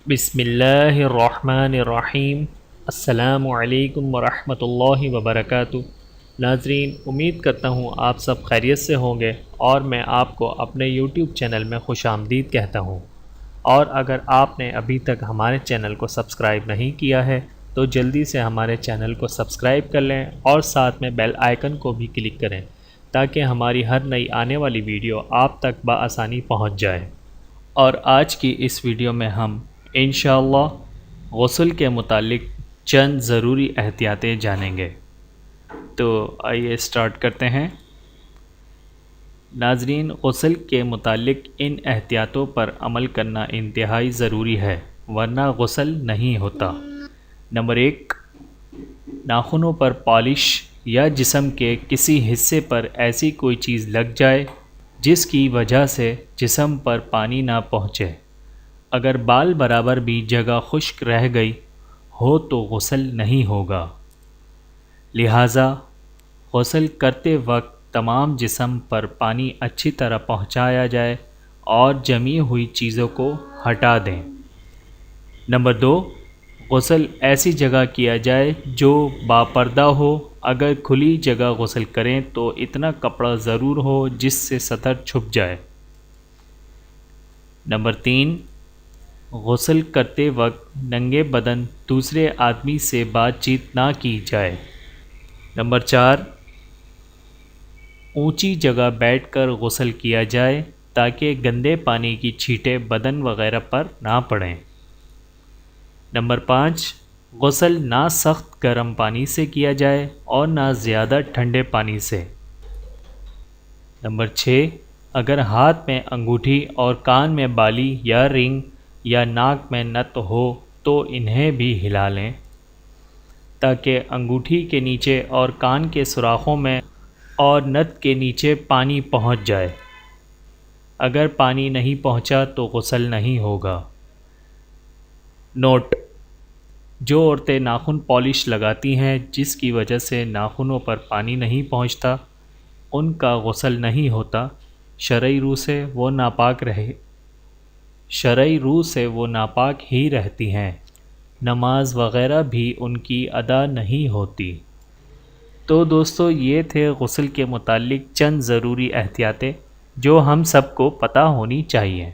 بسم اللہ الرحمن الرحیم۔ السلام علیکم ورحمۃ اللہ وبرکاتہ۔ ناظرین، امید کرتا ہوں آپ سب خیریت سے ہوں گے اور میں آپ کو اپنے یوٹیوب چینل میں خوش آمدید کہتا ہوں۔ اور اگر آپ نے ابھی تک ہمارے چینل کو سبسکرائب نہیں کیا ہے تو جلدی سے ہمارے چینل کو سبسکرائب کر لیں اور ساتھ میں بیل آئیکن کو بھی کلک کریں تاکہ ہماری ہر نئی آنے والی ویڈیو آپ تک بآسانی پہنچ جائے۔ اور آج کی اس ویڈیو میں ہم انشاءاللہ غسل کے متعلق چند ضروری احتیاطیں جانیں گے۔ تو آئیے سٹارٹ کرتے ہیں۔ ناظرین، غسل کے متعلق ان احتیاطوں پر عمل کرنا انتہائی ضروری ہے ورنہ غسل نہیں ہوتا۔ نمبر 1، ناخنوں پر پالش یا جسم کے کسی حصے پر ایسی کوئی چیز لگ جائے جس کی وجہ سے جسم پر پانی نہ پہنچے۔ اگر بال برابر بھی جگہ خشک رہ گئی ہو تو غسل نہیں ہوگا۔ لہٰذا غسل کرتے وقت تمام جسم پر پانی اچھی طرح پہنچایا جائے اور جمی ہوئی چیزوں کو ہٹا دیں۔ نمبر 2، غسل ایسی جگہ کیا جائے جو باپردہ ہو۔ اگر کھلی جگہ غسل کریں تو اتنا کپڑا ضرور ہو جس سے سطر چھپ جائے۔ نمبر 3، غسل کرتے وقت ننگے بدن دوسرے آدمی سے بات چیت نہ کی جائے۔ نمبر 4، اونچی جگہ بیٹھ کر غسل کیا جائے تاکہ گندے پانی کی چھینٹیں بدن وغیرہ پر نہ پڑیں۔ نمبر 5، غسل نہ سخت گرم پانی سے کیا جائے اور نہ زیادہ ٹھنڈے پانی سے۔ نمبر 6، اگر ہاتھ میں انگوٹھی اور کان میں بالی یا رنگ یا ناک میں نت ہو تو انہیں بھی ہلا لیں تاکہ انگوٹھی کے نیچے اور کان کے سوراخوں میں اور نت کے نیچے پانی پہنچ جائے۔ اگر پانی نہیں پہنچا تو غسل نہیں ہوگا۔ نوٹ: جو عورتیں ناخن پالش لگاتی ہیں جس کی وجہ سے ناخنوں پر پانی نہیں پہنچتا ان کا غسل نہیں ہوتا۔ شرعی روح سے وہ ناپاک ہی رہتی ہیں، نماز وغیرہ بھی ان کی ادا نہیں ہوتی۔ تو دوستو، یہ تھے غسل کے متعلق چند ضروری احتیاطیں جو ہم سب کو پتہ ہونی چاہیے۔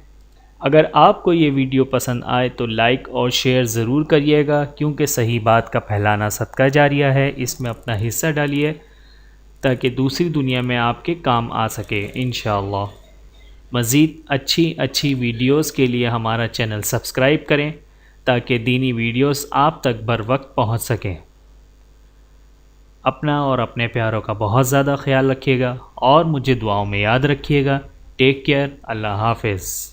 اگر آپ کو یہ ویڈیو پسند آئے تو لائک اور شیئر ضرور کریے گا کیونکہ صحیح بات کا پھیلانا صدقہ جاریہ ہے۔ اس میں اپنا حصہ ڈالیے تاکہ دوسری دنیا میں آپ کے کام آ سکے انشاءاللہ۔ مزید اچھی ویڈیوز کے لیے ہمارا چینل سبسکرائب کریں تاکہ دینی ویڈیوز آپ تک بر وقت پہنچ سکیں۔ اپنا اور اپنے پیاروں کا بہت زیادہ خیال رکھیے گا اور مجھے دعاؤں میں یاد رکھیے گا۔ Take care. اللہ حافظ۔